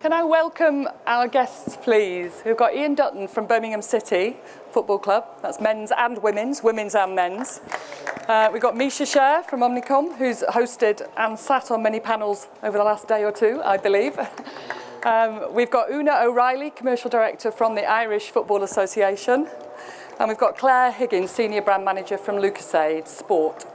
Can I welcome our guests, please? We've got Ian Dutton from Birmingham City Football Club. That's men's and women's and men's. We've got Misha Sher from Omnicom, who's hosted and sat on many panels over the last day or two, I believe. We've got Oonagh O'Reilly, Commercial Director from the Irish Football Association. And we've got Claire Higgins, Senior Brand Manager from Lucozade Sport.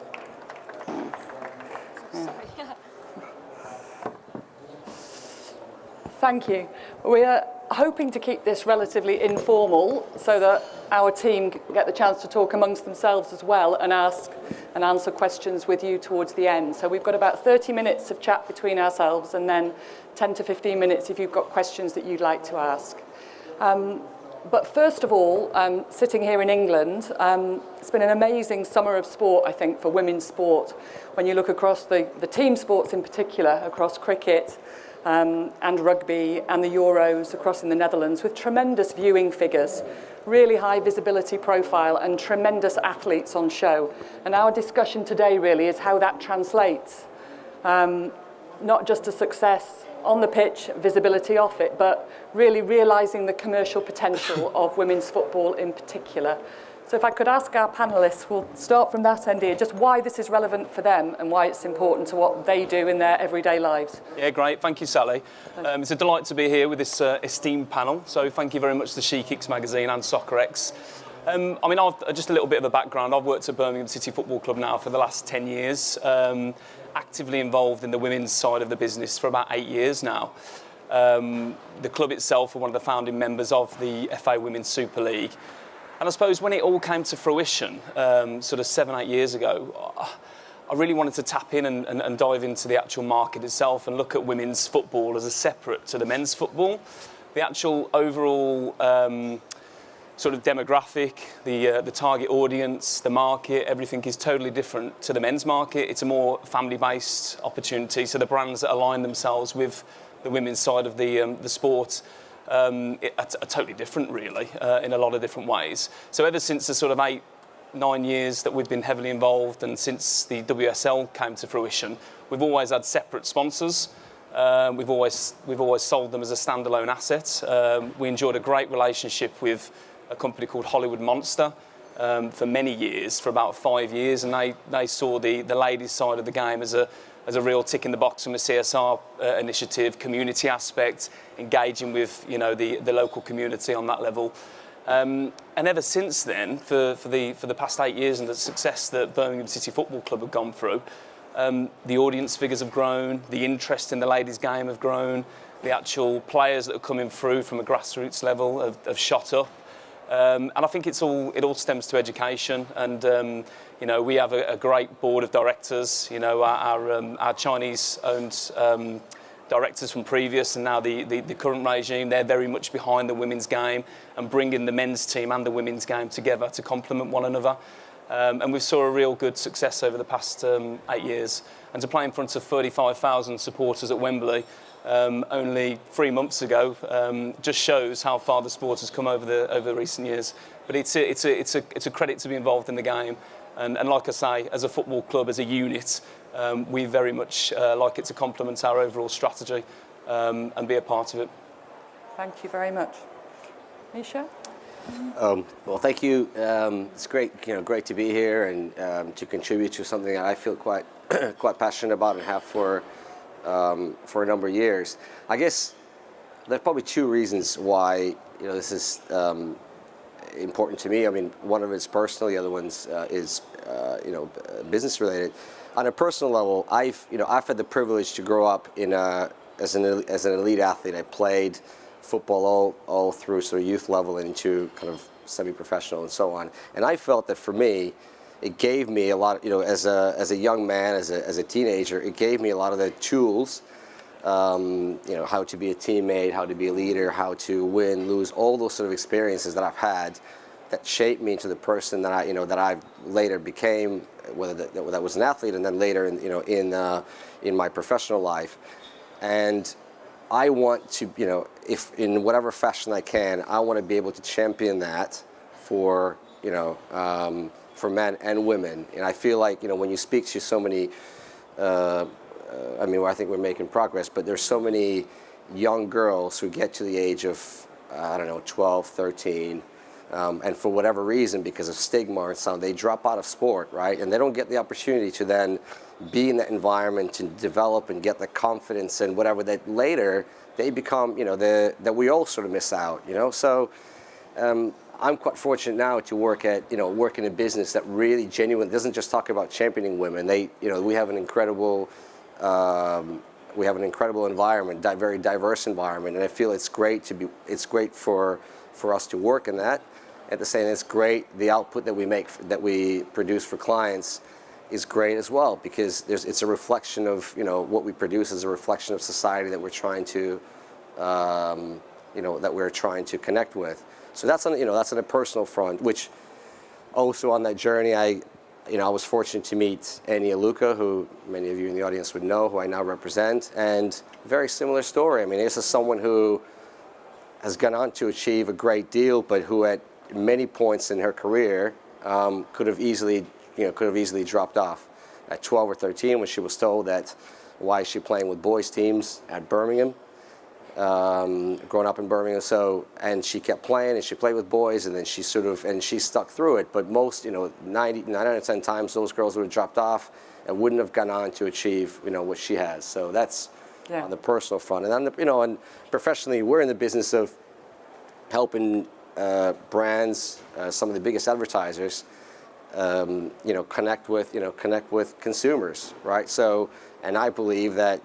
Thank you. We are hoping to keep this relatively informal so that our team get the chance to talk amongst themselves as well and ask and answer questions with you towards the end. So we've got about 30 minutes of chat between ourselves and then 10 to 15 minutes if you've got questions that you'd like to ask. But first of all, sitting here in England, it's been an amazing summer of sport, I think, for women's sport. When you look across the team sports in particular, across cricket, and rugby and the Euros across in the Netherlands with tremendous viewing figures, really high visibility profile and tremendous athletes on show. And our discussion today really is how that translates, not just to success on the pitch, visibility off it, but really realising the commercial potential of women's football in particular. So if I could ask our panellists, we'll start from that end here, just why this is relevant for them and why it's important to what they do in their everyday lives. Yeah, great. Thank you, Sally. It's a delight to be here with this esteemed panel. So thank you very much to the She-Kicks magazine and Soccerex. I've just a little bit of a background. I've worked at Birmingham City Football Club now for the last 10 years, actively involved in the women's side of the business for about 8 years now. The club itself are one of the founding members of the FA Women's Super League. And I suppose when it all came to fruition, sort of 7, 8 years ago, I really wanted to tap in and dive into the actual market itself and look at women's football as a separate to the men's football. The actual overall sort of demographic, the target audience, the market, everything is totally different to the men's market. It's a more family-based opportunity, so the brands that align themselves with the women's side of the sport are totally different, really, in a lot of different ways. So ever since the sort of 8, 9 years that we've been heavily involved, and since the WSL came to fruition, we've always had separate sponsors. We've always sold them as a standalone asset. We enjoyed a great relationship with a company called Hollywood Monster for many years, for about 5 years, and they saw the ladies' side of the game as a real tick in the box from a CSR initiative, community aspect, engaging with the local community on that level. And ever since then, for the past 8 years and the success that Birmingham City Football Club have gone through, the audience figures have grown, the interest in the ladies' game have grown, the actual players that are coming through from a grassroots level have shot up. And I think it all stems to education, and we have a great board of directors. Our Chinese-owned directors from previous and now the current regime, they're very much behind the women's game and bringing the men's team and the women's game together to complement one another. And we saw a real good success over the past 8 years. And to play in front of 35,000 supporters at Wembley only 3 months ago just shows how far the sport has come over the recent years. But it's a credit to be involved in the game. And like I say, as a football club, as a unit, we very much like it to complement our overall strategy and be a part of it. Thank you very much. Misha? Well, thank you. It's great to be here and to contribute to something that I feel quite passionate about and have for a number of years. I guess there's probably 2 reasons why this is important to me. I mean, one of it's personal, the other one's is business related. On a personal level, I've had the privilege to grow up as an elite athlete. I played football all through sort of youth level and into kind of semi-professional and so on. And I felt that for me, it gave me a lot, as a young man, as a teenager, it gave me a lot of the tools, how to be a teammate, how to be a leader, how to win, lose, all those sort of experiences that I've had that shaped me into the person that I later became, whether that was an athlete and then later in my professional life. And I want to, if in whatever fashion I can, I want to be able to champion that for men and women. And I feel like, when you speak to so many, I think we're making progress, but there's so many young girls who get to the age of, I don't know, 12, 13, and for whatever reason, because of stigma or something, they drop out of sport, right? And they don't get the opportunity to then be in that environment and develop and get the confidence and whatever that later they become, that we all sort of miss out, So I'm quite fortunate now to work in a business that really genuinely doesn't just talk about championing women. We have an incredible environment, very diverse environment, and I feel it's great for us to work in that. At the same time, it's great, the output that we produce for clients is great as well, because it's a reflection of, what we produce is a reflection of society that we're trying to, connect with. So that's on a personal front, which also on that journey, I was fortunate to meet Annie and Luca, who many of you in the audience would know, who I now represent, and very similar story. I mean, this is someone who has gone on to achieve a great deal, but who at many points in her career could have easily dropped off. At 12 or 13, when she was told that, why is she playing with boys teams at Birmingham, growing up in Birmingham, and she kept playing and she played with boys, and then she stuck through it. But most, 9 out of 10 times those girls would have dropped off and wouldn't have gone on to achieve, what she has. So that's on the personal front. And and professionally, we're in the business of helping brands, some of the biggest advertisers, connect with consumers, right? So, and I believe that,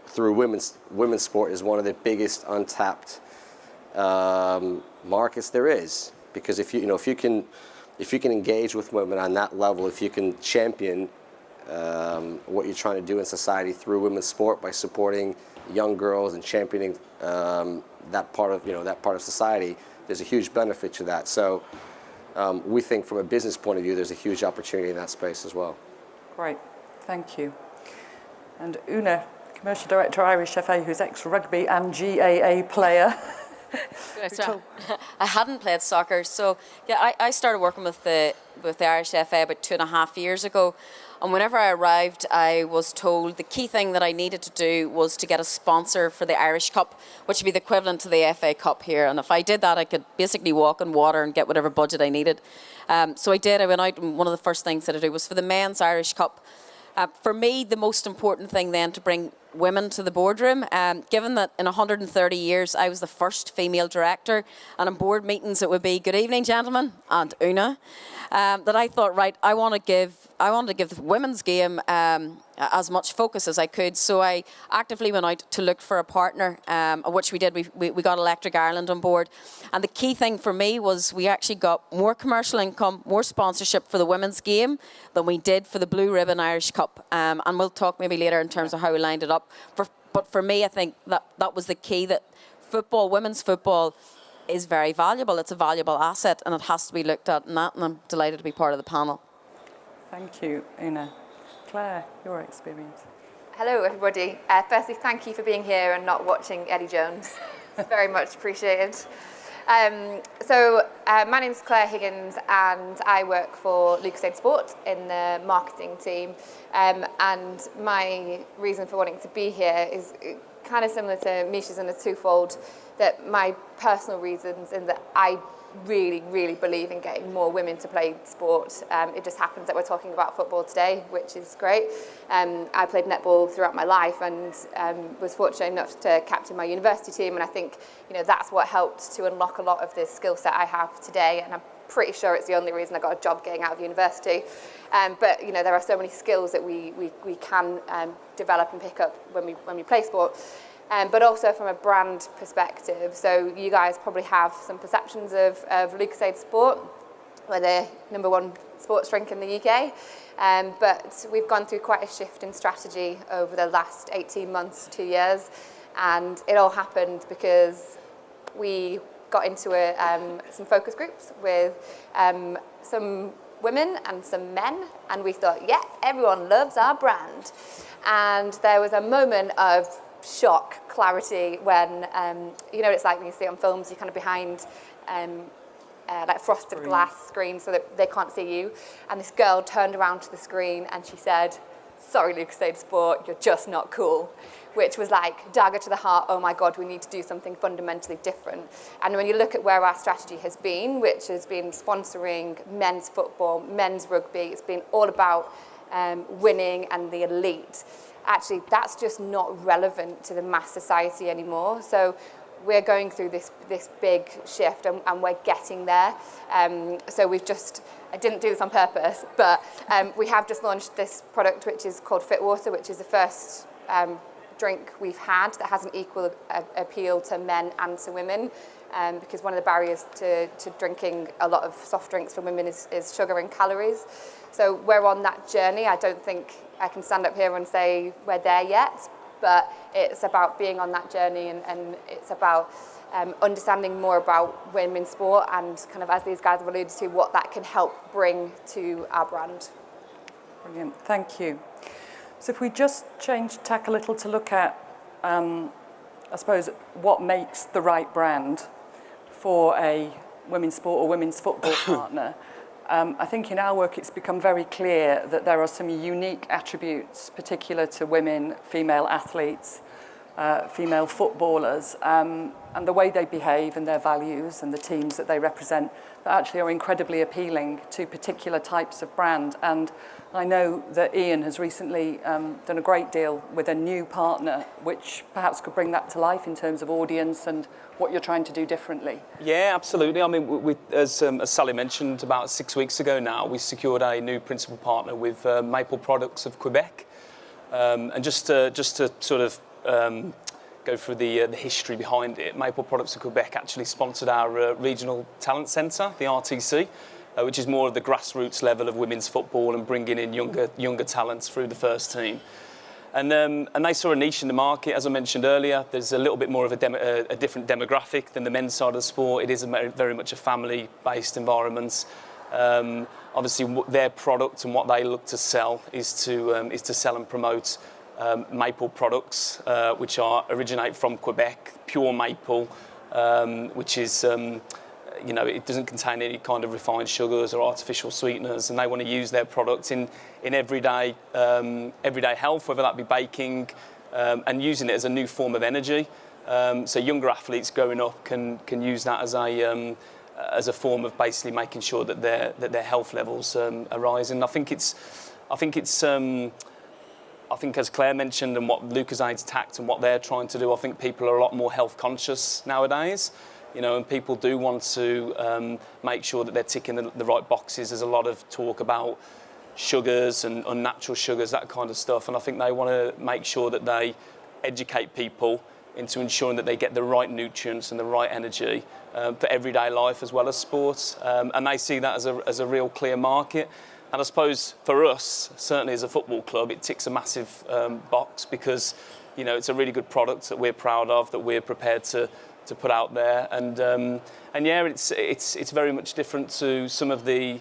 through women's sport is one of the biggest untapped markets there is, because if you can engage with women on that level, if you can champion what you're trying to do in society through women's sport by supporting young girls and championing that part of society, there's a huge benefit to that. So we think from a business point of view, there's a huge opportunity in that space as well. Great, thank you. And Oonagh, Commercial Director, Irish FA, who's ex-rugby and GAA player. I hadn't played soccer, so yeah, I started working with the Irish FA about 2.5 years ago. And whenever I arrived, I was told the key thing that I needed to do was to get a sponsor for the Irish Cup, which would be the equivalent to the FA Cup here. And if I did that, I could basically walk on water and get whatever budget I needed. So I did. I went out, and one of the first things that I did was for the men's Irish Cup. For me, the most important thing then to bring women to the boardroom, given that in 130 years I was the first female director, and in board meetings it would be, good evening gentlemen, and Oonagh, that I thought, right, I want to give the women's game as much focus as I could. So I actively went out to look for a partner, which we did. We got Electric Ireland on board. And the key thing for me was we actually got more commercial income, more sponsorship for the women's game than we did for the Blue Ribbon Irish Cup. And we'll talk maybe later in terms of how we lined it up. But for me, I think that was the key, that women's football is very valuable. It's a valuable asset, and it has to be looked at in that, and I'm delighted to be part of the panel. Thank you, Oonagh. Claire, your experience. Hello, everybody. Firstly, thank you for being here and not watching Eddie Jones. It's very much appreciated. My name is Claire Higgins, and I work for Lucozade Sport in the marketing team. And my reason for wanting to be here is kind of similar to Misha's in a twofold, that my personal reasons in that I really, really believe in getting more women to play sport. It just happens that we're talking about football today, which is great. I played netball throughout my life and was fortunate enough to captain my university team, and I think that's what helped to unlock a lot of the skill set I have today, and I'm pretty sure it's the only reason I got a job getting out of university. But there are so many skills that we can develop and pick up when we play sport. But also from a brand perspective. So you guys probably have some perceptions of Lucozade Sport. We're the #1 sports drink in the UK. But we've gone through quite a shift in strategy over the last 18 months, 2 years. And it all happened because we got into some focus groups with some women and some men. And we thought, yeah, everyone loves our brand. And there was a moment of shock, clarity, when it's like when you see it on films, you're kind of behind like frosted glass screen so that they can't see you, and this girl turned around to the screen and she said, sorry, Lucozade Sport, you're just not cool, which was like dagger to the heart. Oh my God, we need to do something fundamentally different. And when you look at where our strategy has been, which has been sponsoring men's football, men's rugby, it's been all about winning and the elite. Actually, that's just not relevant to the mass society anymore. So we're going through this big shift, and we're getting there. So I didn't do this on purpose, but we have just launched this product which is called Fit Water, which is the first drink we've had that has an equal appeal to men and to women, because one of the barriers to drinking a lot of soft drinks for women is sugar and calories. So we're on that journey. I don't think I can stand up here and say we're there yet, but it's about being on that journey, and it's about understanding more about women's sport and kind of, as these guys have alluded to, what that can help bring to our brand. Brilliant, thank you. So if we just change tack a little to look at, I suppose, what makes the right brand for a women's sport or women's football partner, I think in our work it's become very clear that there are some unique attributes particular to women, female athletes, female footballers, and the way they behave and their values and the teams that they represent that actually are incredibly appealing to particular types of brand. And I know that Ian has recently done a great deal with a new partner, which perhaps could bring that to life in terms of audience and what you're trying to do differently. Yeah, absolutely. I mean, as Sally mentioned, about 6 weeks ago now, we secured a new principal partner with Maple Products of Quebec. And just to sort of go through the history behind it, Maple Products of Quebec actually sponsored our regional talent centre, the RTC, which is more of the grassroots level of women's football and bringing in younger talents through the first team. And they saw a niche in the market. As I mentioned earlier, there's a little bit more of a different demographic than the men's side of the sport. It is very much a family-based environment. Obviously, their product and what they look to sell is to sell and promote maple products, which originate from Quebec, pure maple, which is it doesn't contain any kind of refined sugars or artificial sweeteners, and they want to use their products in everyday health, whether that be baking, and using it as a new form of energy. So younger athletes growing up can use that as a form of basically making sure that their health levels are rising. I think as Claire mentioned, and what Lucozade's tact and what they're trying to do, I think people are a lot more health conscious nowadays. And people do want to make sure that they're ticking the right boxes. There's a lot of talk about sugars and unnatural sugars, that kind of stuff. And I think they want to make sure that they educate people into ensuring that they get the right nutrients and the right energy for everyday life as well as sports. And they see that as a real clear market. And I suppose for us, certainly as a football club, it ticks a massive box because, it's a really good product that we're proud of, that we're prepared to put out there, and yeah, it's very much different to some of the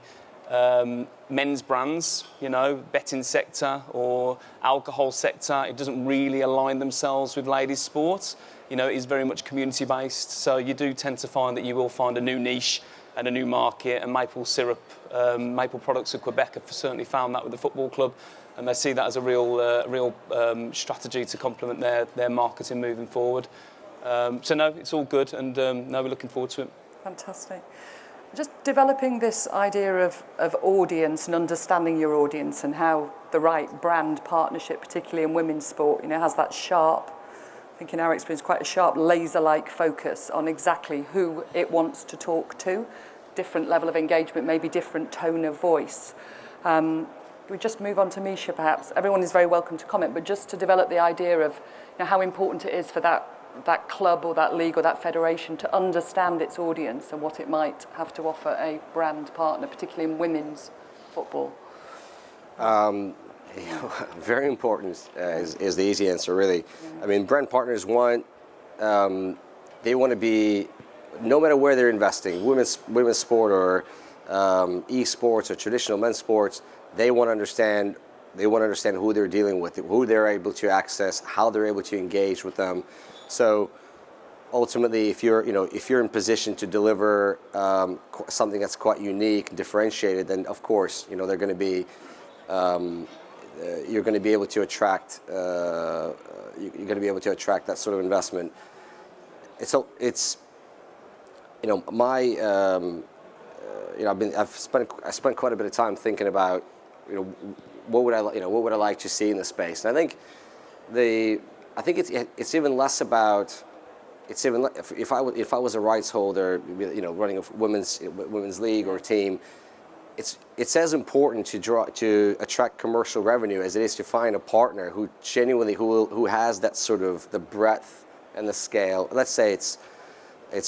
men's brands, betting sector or alcohol sector. It doesn't really align themselves with ladies' sports. It is very much community based, so you do tend to find that you will find a new niche and a new market. And maple syrup, Maple Products of Quebec have certainly found that with the football club, and they see that as a real strategy to complement their marketing moving forward. So no, it's all good, and no, we're looking forward to it. Fantastic. Just developing this idea of audience and understanding your audience and how the right brand partnership, particularly in women's sport, has that sharp, I think in our experience, quite a sharp laser-like focus on exactly who it wants to talk to, different level of engagement, maybe different tone of voice. We just move on to Misha, perhaps. Everyone is very welcome to comment, but just to develop the idea of how important it is for that club or that league or that federation to understand its audience and what it might have to offer a brand partner, particularly in women's football. Very important is the easy answer, really. I mean, brand partners want to be, no matter where they're investing, women's sport or esports or traditional men's sports, they want to understand who they're dealing with, who they're able to access, how they're able to engage with them. So ultimately, if you're in position to deliver something that's quite unique and differentiated, then of course, they're going to be you're going to be able to attract you're going to be able to attract that sort of investment. It's you know, my you know, I spent quite a bit of time thinking about, you know, what would I like to see in the space. And I think it's even less about, if I was a rights holder, you know, running a women's league or team, it's as important to attract commercial revenue as it is to find a partner who genuinely who has that sort of the breadth and the scale. Let's say it's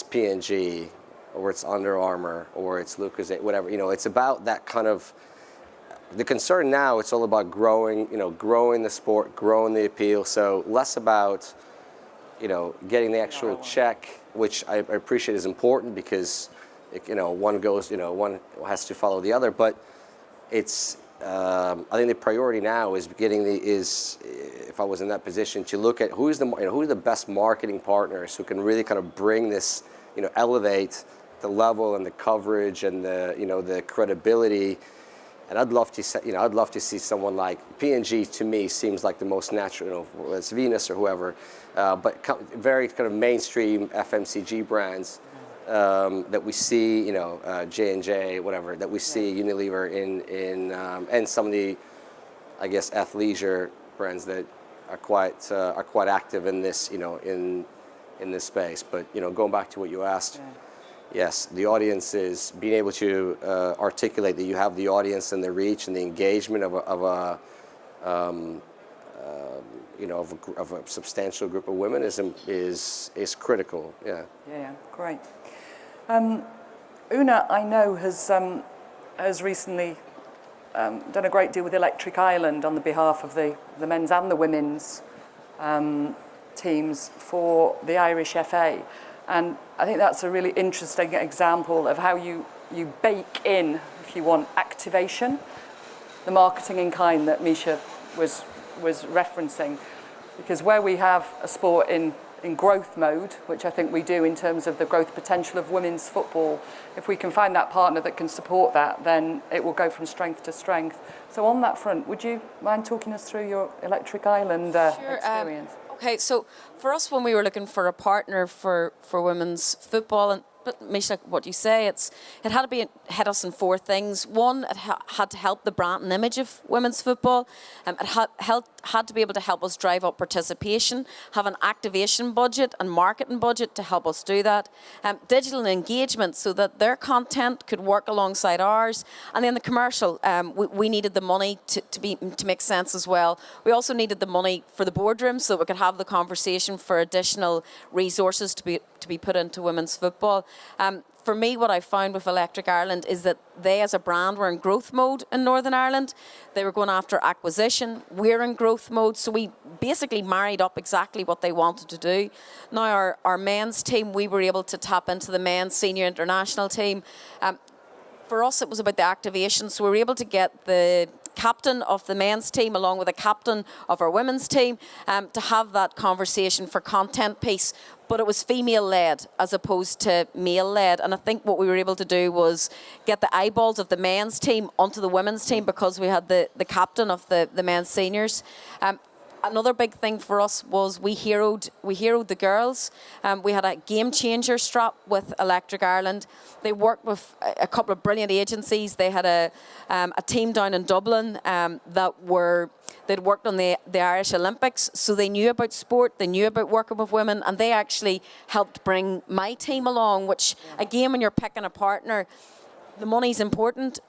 P&G, or it's Under Armour, or it's Lucozade, whatever. You know, it's about that kind of. The concern now, it's all about growing the sport, growing the appeal. So less about, you know, getting the actual check, which I appreciate is important because, you know, one has to follow the other. But it's, I think the priority now is if I was in that position, to look at who are the best marketing partners who can really kind of bring this, you know, elevate the level and the coverage and the, you know, the credibility. And I'd love to see someone like P&G. To me, seems like the most natural. You know, whether it's Venus or whoever, but very kind of mainstream FMCG brands that we see. You know, J&J, whatever, that we see Unilever in and some of the, I guess, athleisure brands that are quite active in this, you know, in this space. But, you know, going back to what you asked. Yeah. Yes, the audience is being able to articulate that you have the audience and the reach and the engagement of a substantial group of women is critical. Yeah. Yeah, great. Oonagh, I know, has recently done a great deal with Electric Island on the behalf of the men's and the women's teams for the Irish FA. And I think that's a really interesting example of how you bake in, if you want, activation, the marketing in kind that Misha was referencing. Because where we have a sport in growth mode, which I think we do in terms of the growth potential of women's football, if we can find that partner that can support that, then it will go from strength to strength. So on that front, would you mind talking us through your Electric Island experience? Okay, so for us, when we were looking for a partner for women's football, but Misha, what you say, it had to hit us in four things. One, it had to help the brand and image of women's football. It had to be able to help us drive up participation, have an activation budget and marketing budget to help us do that. Digital engagement, so that their content could work alongside ours. And then the commercial, we needed the money to make sense as well. We also needed the money for the boardroom so that we could have the conversation for additional resources to be put into women's football. For me, what I found with Electric Ireland is that they, as a brand, were in growth mode in Northern Ireland. They were going after acquisition. We're in growth mode. So we basically married up exactly what they wanted to do. Now, our men's team, we were able to tap into the men's senior international team. For us, it was about the activation. So we were able to get the captain of the men's team along with the captain of our women's team to have that conversation for content piece. But it was female-led as opposed to male-led. And I think what we were able to do was get the eyeballs of the men's team onto the women's team because we had the captain of the men's seniors. Another big thing for us was we heroed the girls. We had a game changer strap with Electric Ireland. They worked with a couple of brilliant agencies. They had a team down in Dublin they'd worked on the Irish Olympics, so they knew about sport, they knew about working with women, and they actually helped bring my team along, which again, when you're picking a partner, the money's important.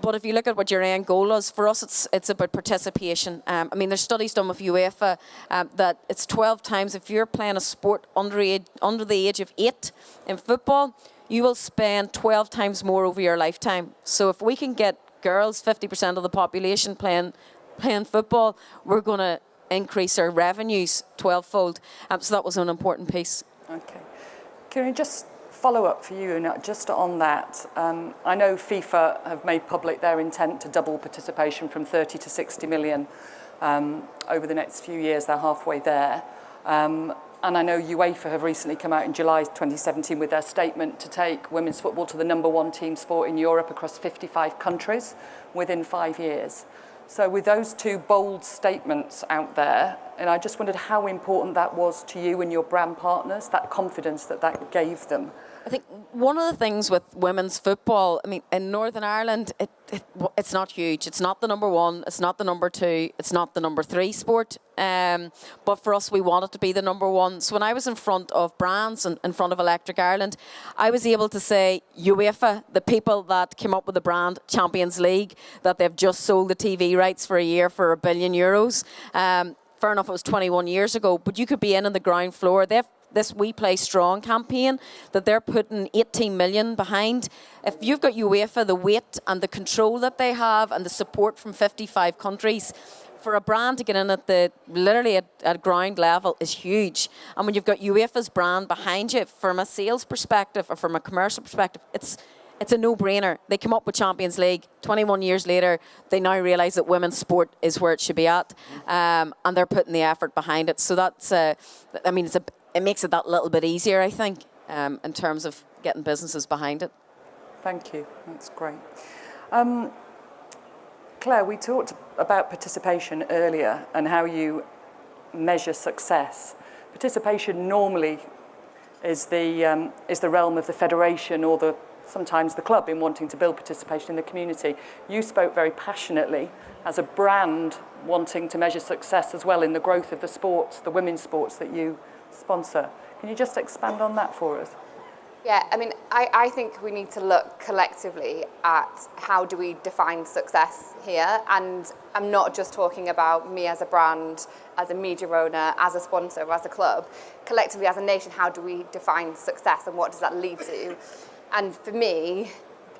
But if you look at what your end goal is, for us it's about participation. I mean, there's studies done with UEFA that it's 12 times, if you're playing a sport under the age of 8 in football, you will spend 12 times more over your lifetime. So if we can get girls, 50% of the population playing football, we're going to increase our revenues 12-fold. So that was an important piece. Okay. Can I just follow up for you, and just on that, I know FIFA have made public their intent to double participation from 30 to 60 million over the next few years. They're halfway there. And I know UEFA have recently come out in July 2017 with their statement to take women's football to the #1 team sport in Europe across 55 countries within 5 years. So with those two bold statements out there, and I just wondered how important that was to you and your brand partners, that confidence that gave them. I think one of the things with women's football, I mean, in Northern Ireland, it's not huge. It's not the number one. It's not the number two. It's not the number three sport. But for us, we wanted to be the number one. So when I was in front of brands and in front of Electric Ireland, I was able to say UEFA, the people that came up with the brand Champions League, that they've just sold the TV rights for a year for €1 billion. Fair enough, it was 21 years ago, but you could be in on the ground floor. They've this We Play Strong campaign that they're putting 18 million behind. If you've got UEFA, the weight and the control that they have and the support from 55 countries, for a brand to get in at literally at ground level is huge. And when you've got UEFA's brand behind you, from a sales perspective or from a commercial perspective, it's a no-brainer. They come up with Champions League. 21 years later, they now realise that women's sport is where it should be at, and they're putting the effort behind it. So that's, I mean, it makes it that little bit easier, I think, in terms of getting businesses behind it. Thank you. That's great. Claire, we talked about participation earlier and how you measure success. Participation normally is the realm of the federation or sometimes the club in wanting to build participation in the community. You spoke very passionately as a brand wanting to measure success as well in the growth of the sports, the women's sports that you sponsor. Can you just expand on that for us? Yeah, I mean, I think we need to look collectively at how do we define success here. And I'm not just talking about me as a brand, as a media owner, as a sponsor, as a club. Collectively, as a nation, how do we define success and what does that lead to? And for me,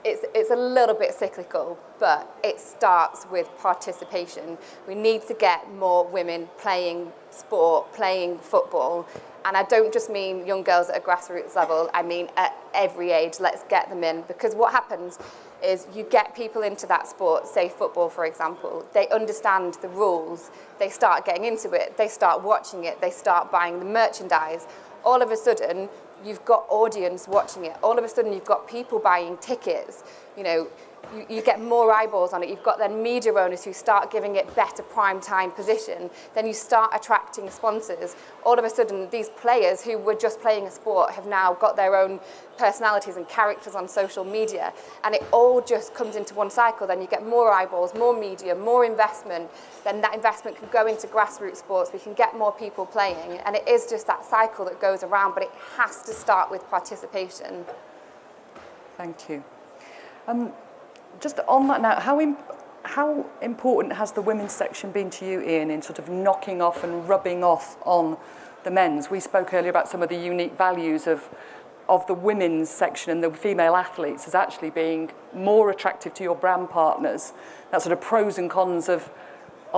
it's a little bit cyclical, but it starts with participation. We need to get more women playing sport, playing football. And I don't just mean young girls at a grassroots level, I mean at every age, let's get them in. Because what happens is you get people into that sport, say football, for example, they understand the rules, they start getting into it, they start watching it, they start buying the merchandise. All of a sudden, you've got audience watching it. All of a sudden, you've got people buying tickets. You know, you get more eyeballs on it. You've got then media owners who start giving it better prime time position. Then you start attracting sponsors. All of a sudden, these players who were just playing a sport have now got their own personalities and characters on social media. And it all just comes into one cycle. Then you get more eyeballs, more media, more investment. Then that investment can go into grassroots sports. We can get more people playing. And it is just that cycle that goes around, but it has to start with participation. Thank you. Just on that now, how important has the women's section been to you, Ian, in sort of knocking off and rubbing off on the men's? We spoke earlier about some of the unique values of the women's section and the female athletes as actually being more attractive to your brand partners. That sort of pros and cons of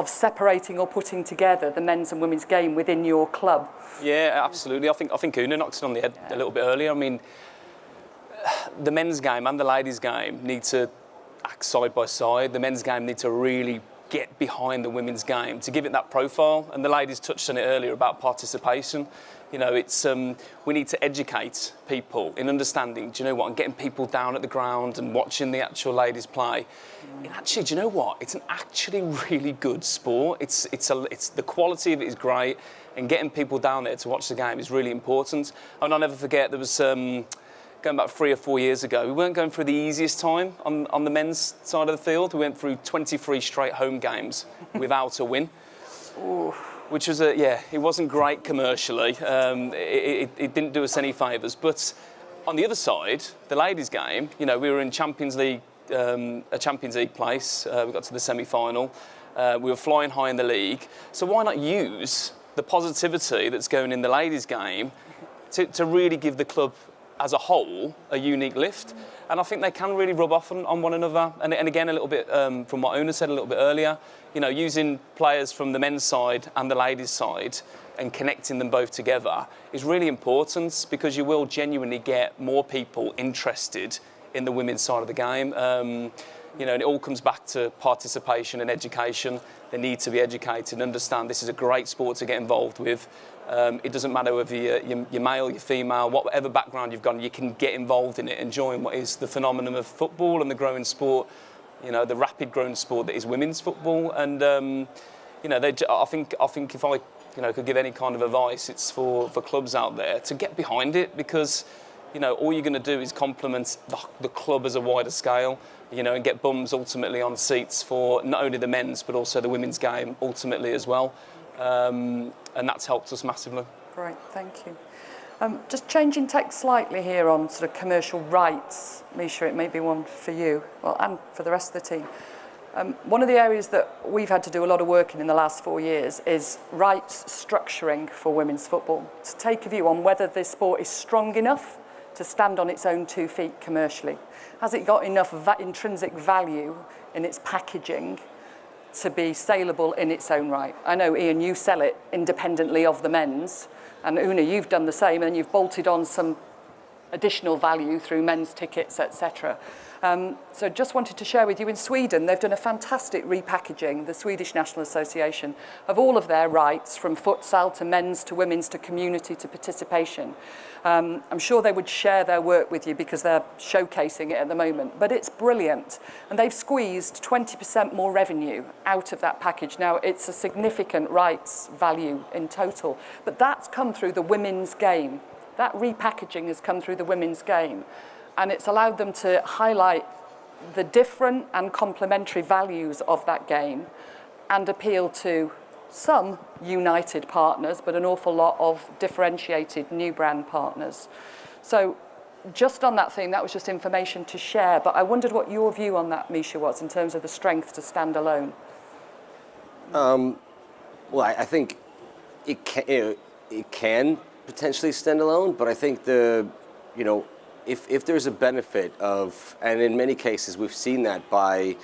separating or putting together the men's and women's game within your club. Yeah, absolutely. I think Oonagh knocked it on the head a little bit earlier. I mean, the men's game and the ladies' game need to act side by side. The men's game need to really get behind the women's game to give it that profile. And the ladies touched on it earlier about participation. You know, it's we need to educate people in understanding, do you know what, and getting people down at the ground and watching the actual ladies play. And actually, do you know what? It's an actually really good sport. It's the quality of it is great, and getting people down there to watch the game is really important. And I'll never forget, there was going back 3 or 4 years ago, we weren't going through the easiest time on the men's side of the field. We went through 23 straight home games without a win. Ooh. Which was it wasn't great commercially. It didn't do us any favours. But on the other side, the ladies' game, you know, we were in Champions League, a Champions League place. We got to the semi-final. We were flying high in the league. So why not use the positivity that's going in the ladies' game to really give the club as a whole a unique lift? And I think they can really rub off on one another. And again, a little bit from what Oonagh said a little bit earlier, you know, using players from the men's side and the ladies' side and connecting them both together is really important, because you will genuinely get more people interested in the women's side of the game. You know, and it all comes back to participation and education. They need to be educated and understand this is a great sport to get involved with. It doesn't matter whether you're male, you're female, whatever background you've got, you can get involved in it, enjoying what is the phenomenon of football and the growing sport you know, the rapid growing sport that is women's football. And, you know, I think if I, you know, could give any kind of advice, it's for clubs out there to get behind it, because, you know, all you're going to do is complement the club as a wider scale, you know, and get bums ultimately on seats for not only the men's but also the women's game ultimately as well. And that's helped us massively. Great, thank you. Just changing tack slightly here on sort of commercial rights, Misha, it may be one for you, well, and for the rest of the team. One of the areas that we've had to do a lot of work in the last 4 years is rights structuring for women's football, to take a view on whether this sport is strong enough to stand on its own 2 feet commercially. Has it got enough intrinsic value in its packaging to be saleable in its own right? I know, Ian, you sell it independently of the men's, and Oonagh, you've done the same, and you've bolted on some additional value through men's tickets, etc. So just wanted to share with you, in Sweden, they've done a fantastic repackaging, the Swedish National Association, of all of their rights, from futsal to men's to women's to community to participation. I'm sure they would share their work with you because they're showcasing it at the moment, but it's brilliant. And they've squeezed 20% more revenue out of that package. Now, it's a significant rights value in total, but that's come through the women's game. That repackaging has come through the women's game, and it's allowed them to highlight the different and complementary values of that game and appeal to some united partners, but an awful lot of differentiated new brand partners. So just on that theme, that was just information to share, but I wondered what your view on that, Misha, was in terms of the strength to stand alone. Well, I think it can potentially stand alone, but I think if there's a benefit of, and in many cases we've seen that by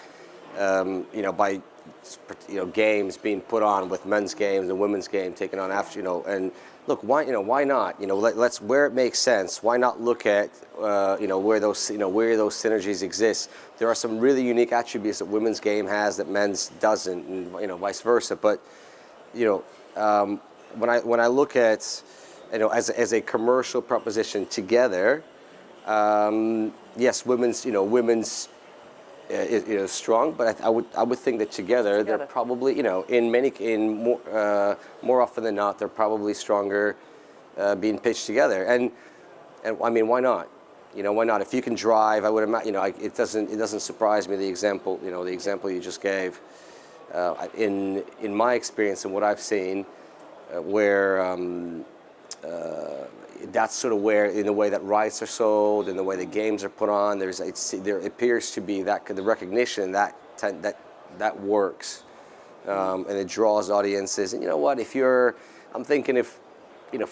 games being put on, with men's games and women's game taken on after, and look, why not? Let's, where it makes sense, why not look at where those synergies exist? There are some really unique attributes that women's game has that men's doesn't, and vice versa. But when I look at as a commercial proposition together, yes, women's is strong, but I would think that together they're probably more often than not they're probably stronger being pitched together. And I mean, why not? Why not? If you can drive, I would imagine. It doesn't surprise me the example you just gave. In my experience and what I've seen, where that's sort of where, in the way that rights are sold, in the way the games are put on, there appears to be the recognition that works, and it draws audiences. And you know what? I'm thinking if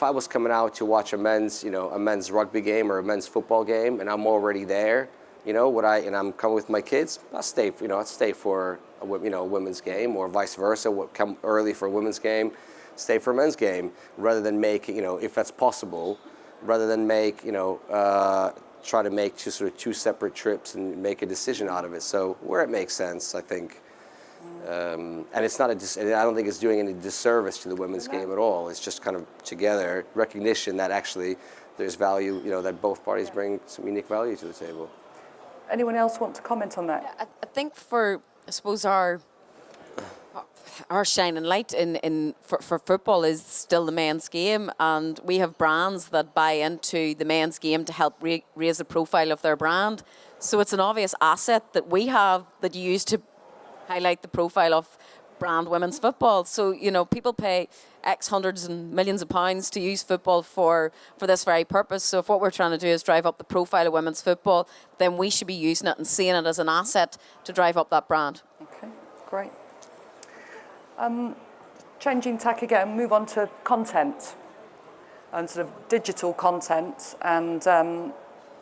I was coming out to watch a men's rugby game or a men's football game, and I'm already there, and I'm coming with my kids, I'd stay for a women's game, or vice versa. Come early for a women's game, stay for a men's game, rather than make, if that's possible, rather than make, try to make two separate trips and make a decision out of it. So where it makes sense, I think. And it's not I don't think it's doing any disservice to the women's game at all. It's just kind of together, recognition that actually there's value, that both parties bring some unique value to the table. Anyone else want to comment on that? Yeah, I think I suppose our shining light for football is still the men's game, and we have brands that buy into the men's game to help raise the profile of their brand. So it's an obvious asset that we have that you use to highlight the profile of brand women's football. So, people pay X hundreds and millions of pounds to use football for this very purpose. So if what we're trying to do is drive up the profile of women's football, then we should be using it and seeing it as an asset to drive up that brand. Okay, great. Changing tack again, move on to content and sort of digital content and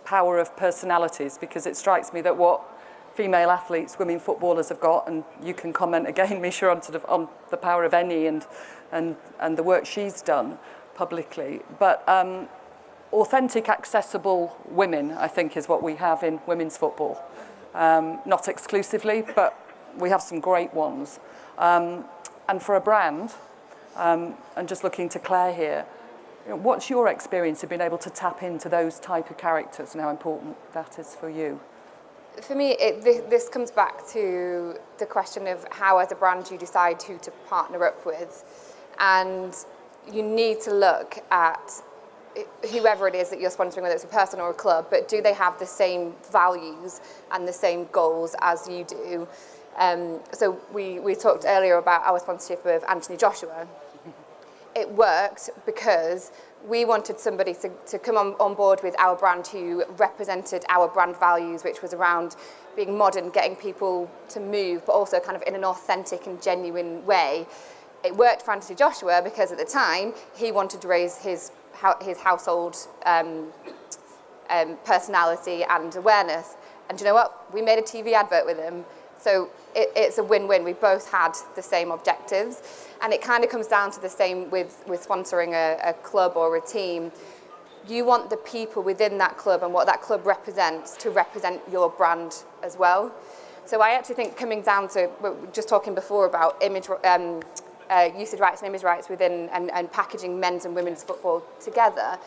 power of personalities, because it strikes me that what female athletes, women footballers have got, and you can comment again, Misha, on the power of Annie and the work she's done publicly. But authentic, accessible women, I think, is what we have in women's football. Not exclusively, but we have some great ones. And for a brand, and just looking to Claire here, what's your experience of being able to tap into those type of characters and how important that is for you? For me, this comes back to the question of how, as a brand, you decide who to partner up with. And you need to look at whoever it is that you're sponsoring, whether it's a person or a club, but do they have the same values and the same goals as you do? So we talked earlier about our sponsorship of Anthony Joshua. It worked because we wanted somebody to come on board with our brand who represented our brand values, which was around being modern, getting people to move, but also kind of in an authentic and genuine way. It worked for Anthony Joshua because at the time he wanted to raise his household personality and awareness. And do you know what? We made a TV advert with him. So it's a win-win. We both had the same objectives. And it kind of comes down to the same with sponsoring a club or a team. You want the people within that club and what that club represents to represent your brand as well. So I actually think coming down to, we were just talking before about image, usage rights and image rights within and packaging men's and women's football together.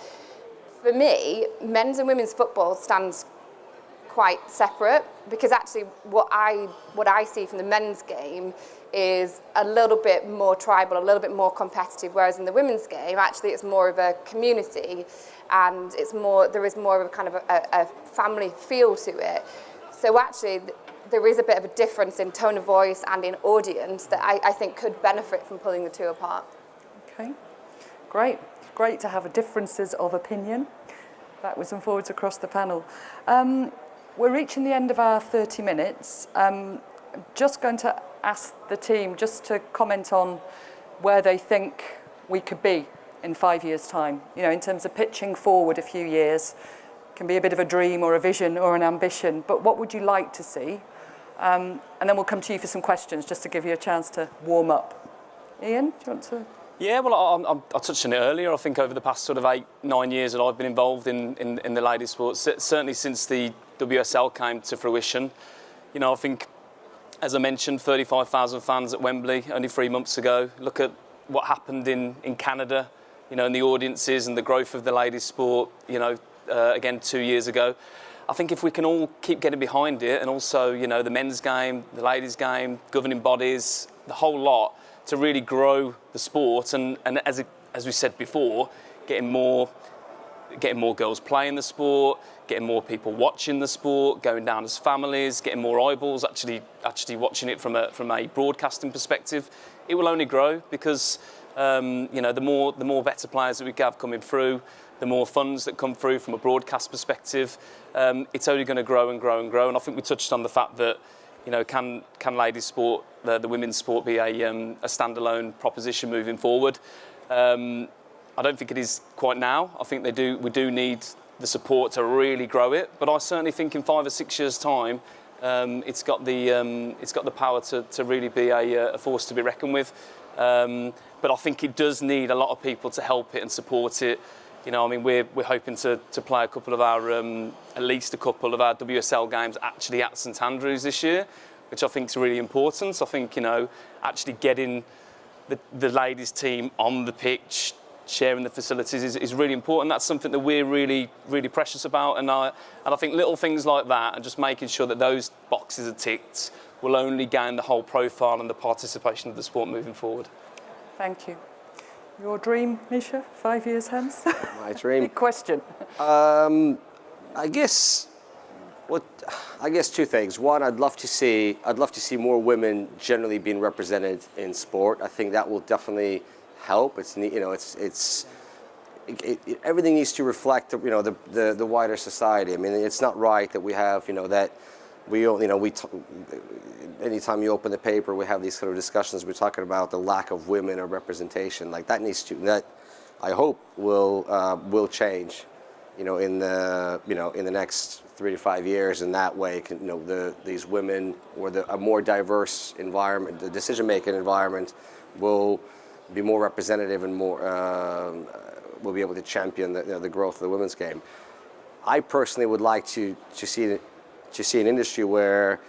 For me, men's and women's football stands quite separate, because actually what I see from the men's game is a little bit more tribal, a little bit more competitive, whereas in the women's game actually it's more of a community and there is more of a kind of a family feel to it. So actually there is a bit of a difference in tone of voice and in audience that I think could benefit from pulling the two apart. Okay, great. Great to have differences of opinion. Backwards and forwards across the panel. We're reaching the end of our 30 minutes. I'm just going to ask the team just to comment on where they think we could be in 5 years' time. You know, in terms of pitching forward a few years, can be a bit of a dream or a vision or an ambition, but what would you like to see? And then we'll come to you for some questions just to give you a chance to warm up. Ian, do you want to? Yeah, well, I touched on it earlier. I think over the past sort of 8-9 years that I've been involved in the ladies' sports, certainly since the WSL came to fruition, you know, I think, as I mentioned, 35,000 fans at Wembley only 3 months ago. Look at what happened in Canada, you know, and the audiences and the growth of the ladies' sport, you know, again 2 years ago. I think if we can all keep getting behind it, and also, you know, the men's game, the ladies' game, governing bodies, the whole lot, to really grow the sport, and as we said before, getting more girls playing the sport, getting more people watching the sport, going down as families, getting more eyeballs actually watching it from a broadcasting perspective, it will only grow because you know, the more better players that we have coming through, the more funds that come through from a broadcast perspective, it's only going to grow and grow and grow. And I think we touched on the fact that, you know, can ladies sport, the women's sport, be a standalone proposition moving forward? I don't think it is quite now. I think we do need the support to really grow it. But I certainly think in 5 or 6 years' time, it's got the power to really be a force to be reckoned with. But I think it does need a lot of people to help it and support it. You know, I mean, we're hoping to play a couple of our, at least a couple of our WSL games actually at St Andrews this year, which I think is really important. I think, you know, actually getting the ladies team on the pitch, sharing the facilities is really important. That's something that we're really, really precious about. And I think little things like that and just making sure that those boxes are ticked will only gain the whole profile and the participation of the sport moving forward. Thank you. Your dream, Misha, 5 years hence? My dream? Big question. I guess two things. One, I'd love to see more women generally being represented in sport. I think that will definitely help. It's, you know, everything needs to reflect, you know, the wider society. I mean, it's not right that we have, you know, that anytime you open the paper, we have these sort of discussions. We're talking about the lack of women or representation. Like that I hope will change, you know, in the next 3 to 5 years. In that way, you know, these women or a more diverse environment, the decision-making environment, will be more representative and more will be able to champion the growth of the women's game. I personally would like to see an industry where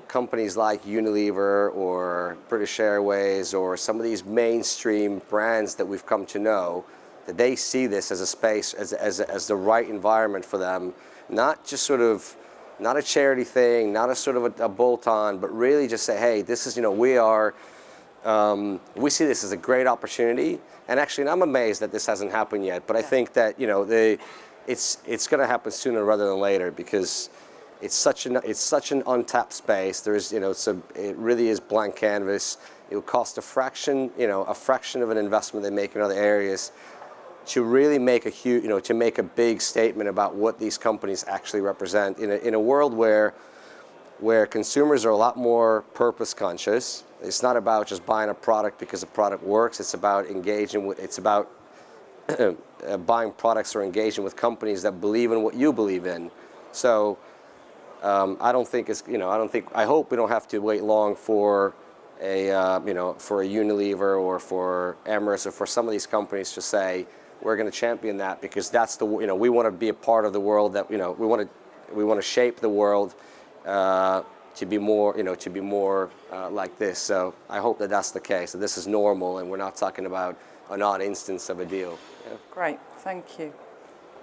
companies like Unilever or British Airways or some of these mainstream brands that we've come to know, that they see this as a space, as the right environment for them, not just sort of not a charity thing, not a sort of a bolt-on, but really just say, hey, this is, we see this as a great opportunity. And actually, and I'm amazed that this hasn't happened yet, but I think that, it's going to happen sooner rather than later, because it's such an untapped space. There's, it really is blank canvas. It will cost a fraction of an investment they make in other areas to really make a huge, to make a big statement about what these companies actually represent in a world where consumers are a lot more purpose conscious. It's not about just buying a product because the product works. It's about engaging with. It's about buying products or engaging with companies that believe in what you believe in. So I don't think it's. I hope we don't have to wait long for for a Unilever or for Emirates or for some of these companies to say we're going to champion that, because that's the we want to be a part of the world that we want to shape the world to be more like this. So I hope that that's the case, that this is normal and we're not talking about an odd instance of a deal. Yeah. Great, thank you.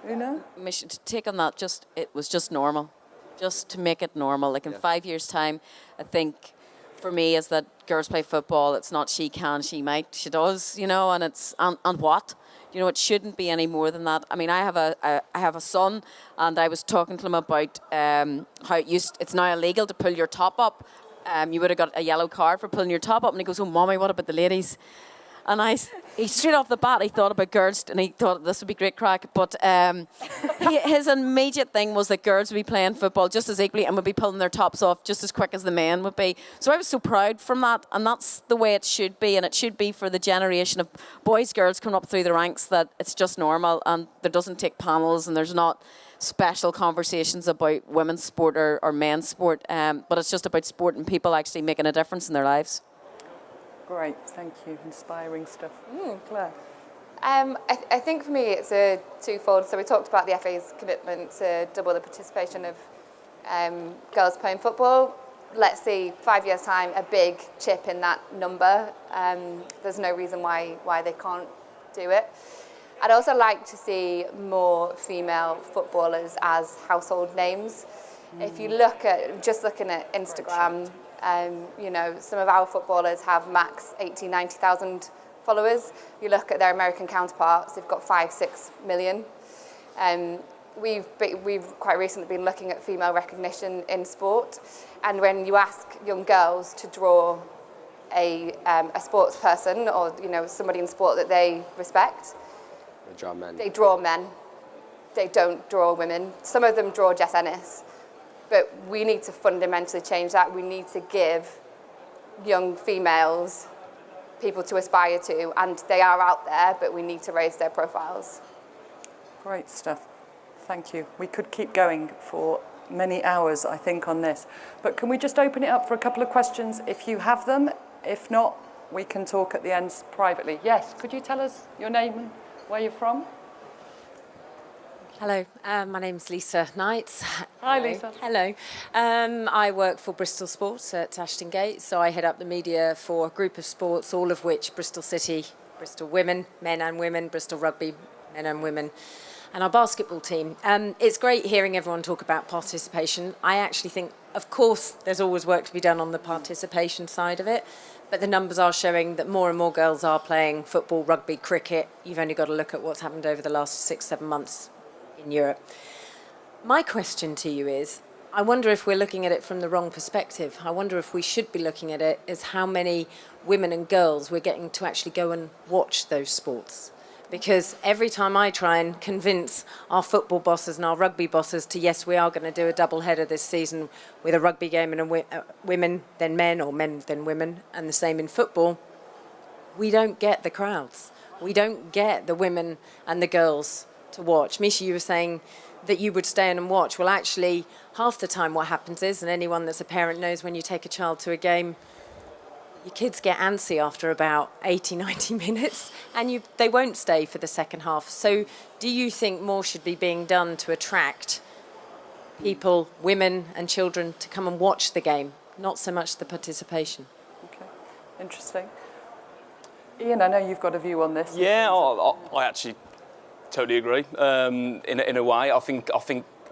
Oonagh? Misha, to take on that, it was just normal, just to make it normal. Like in 5 years' time, I think for me is that girls play football. It's not she can, she might, she does, and it's and what. It shouldn't be any more than that. I mean, I have a son, and I was talking to him about how it's now illegal to pull your top up. You would have got a yellow card for pulling your top up, and he goes, "Oh, mommy, what about the ladies?" And he straight off the bat, he thought about girls, and he thought this would be great crack. But his immediate thing was that girls would be playing football just as equally and would be pulling their tops off just as quick as the men would be. So I was so proud from that, and that's the way it should be, and it should be for the generation of boys, girls coming up through the ranks, that it's just normal, and there doesn't take panels, and there's not special conversations about women's sport or men's sport, but it's just about sport and people actually making a difference in their lives. Great, thank you. Inspiring stuff. Claire? I think for me it's a twofold. So we talked about the FA's commitment to double the participation of girls playing football. Let's see, 5 years' time, a big chip in that number. There's no reason why they can't do it. I'd also like to see more female footballers as household names. If you looking at Instagram, some of our footballers have max 80,000, 90,000 followers. You look at their American counterparts, they've got 5-6 million. We've quite recently been looking at female recognition in sport, and when you ask young girls to draw a sports person or somebody in sport that they respect, they draw men. They don't draw women. Some of them draw Jess Ennis. But we need to fundamentally change that. We need to give young females people to aspire to, and they are out there, but we need to raise their profiles. Great stuff. Thank you. We could keep going for many hours, I think, on this. But can we just open it up for a couple of questions if you have them? If not, we can talk at the end privately. Yes, could you tell us your name and where you're from? Hello, my name's Lisa Knight. Hi, Lisa. Hello. I work for Bristol Sports at Ashton Gate, so I head up the media for a group of sports, all of which Bristol City, Bristol Women, men and women, Bristol Rugby, men and women, and our basketball team. It's great hearing everyone talk about participation. I actually think, of course, there's always work to be done on the participation side of it, but the numbers are showing that more and more girls are playing football, rugby, cricket. You've only got to look at what's happened over the last 6-7 months in Europe. My question to you is, I wonder if we're looking at it from the wrong perspective. I wonder if we should be looking at it as how many women and girls we're getting to actually go and watch those sports. Because every time I try and convince our football bosses and our rugby bosses to, yes, we are going to do a double header this season with a rugby game and women then men, or men then women, and the same in football, we don't get the crowds. We don't get the women and the girls to watch. Misha, you were saying that you would stay in and watch. Well, actually, half the time what happens is, and anyone that's a parent knows, when you take a child to a game, your kids get antsy after about 80, 90 minutes, and they won't stay for the second half. So do you think more should be being done to attract people, women and children, to come and watch the game, not so much the participation? Okay, interesting. Ian, I know you've got a view on this. Yeah, I actually totally agree. In a way, I think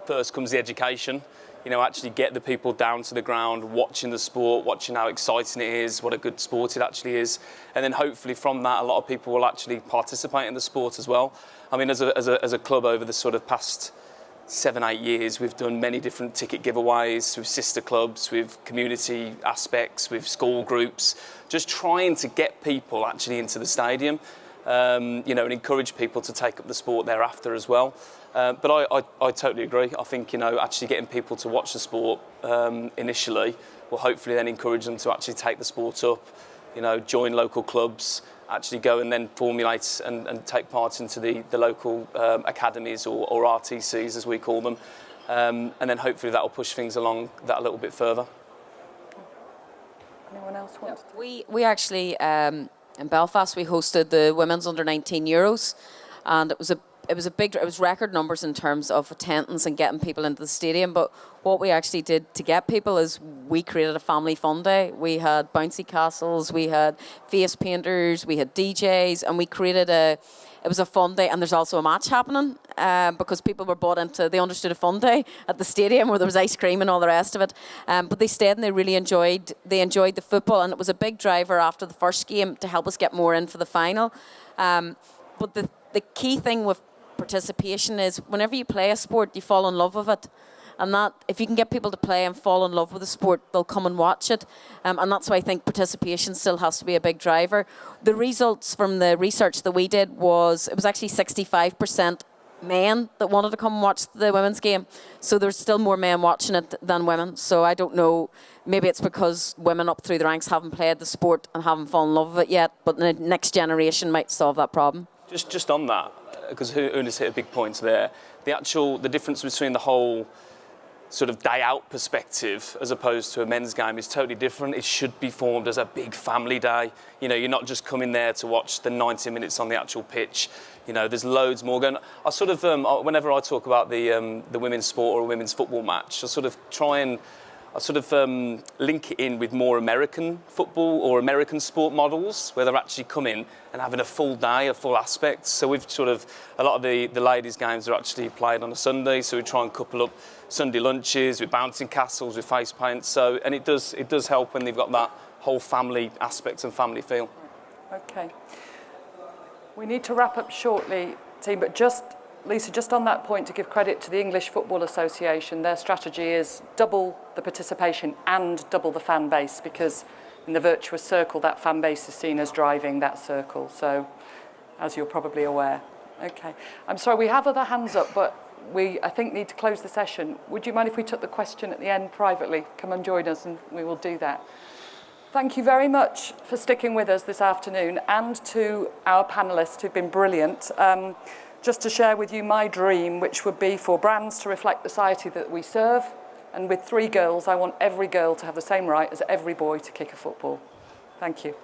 first comes the education. you know, actually get the people down to the ground, watching the sport, watching how exciting it is, what a good sport it actually is. And then hopefully from that, a lot of people will actually participate in the sport as well. I mean, as a club over the sort of past 7-8 years, we've done many different ticket giveaways with sister clubs, with community aspects, with school groups, just trying to get people actually into the stadium, you know, and encourage people to take up the sport thereafter as well. But I totally agree. I think, you know, actually getting people to watch the sport initially will hopefully then encourage them to actually take the sport up, you know, join local clubs, actually go and then formulate and take part into the local academies or RTCs, as we call them. And then hopefully that will push things along that a little bit further. Anyone else want to? We actually, in Belfast, we hosted the Women's Under-19 Euros, and it was record numbers in terms of attendance and getting people into the stadium. But what we actually did to get people is we created a family fun day. We had bouncy castles, we had face painters, we had DJs, and we created it was a fun day. And there's also a match happening because people were bought into, they understood a fun day at the stadium where there was ice cream and all the rest of it. But they stayed and they really enjoyed the football, and it was a big driver after the first game to help us get more in for the final. But the key thing with participation is whenever you play a sport, you fall in love with it. And that, if you can get people to play and fall in love with the sport, they'll come and watch it. And that's why I think participation still has to be a big driver. The results from the research that we did was, it was actually 65% men that wanted to come and watch the women's game. So there's still more men watching it than women. So I don't know, maybe it's because women up through the ranks haven't played the sport and haven't fallen in love with it yet, but the next generation might solve that problem. Just on that, because Oonah's hit a big point there, the difference between the whole sort of day out perspective as opposed to a men's game is totally different. It should be formed as a big family day. You know, you're not just coming there to watch the 90 minutes on the actual pitch. You know, there's loads more going on. I sort of, whenever I talk about the women's sport or a women's football match, I sort of try and link it in with more American football or American sport models, where they're actually coming and having a full day, a full aspect. So we've sort of, a lot of the ladies' games are actually played on a Sunday, so we try and couple up Sunday lunches with bouncing castles, with face paint. So, and it does help when they've got that whole family aspect and family feel. Okay. We need to wrap up shortly, team, but just Lisa, just on that point, to give credit to the English Football Association, their strategy is double the participation and double the fan base, because in the virtuous circle, that fan base is seen as driving that circle. So, as you're probably aware. Okay. I'm sorry, we have other hands up, but we, I think, need to close the session. Would you mind if we took the question at the end privately? Come and join us and we will do that. Thank you very much for sticking with us this afternoon, and to our panellists who've been brilliant. Just to share with you my dream, which would be for brands to reflect the society that we serve. And with 3 girls, I want every girl to have the same right as every boy to kick a football. Thank you.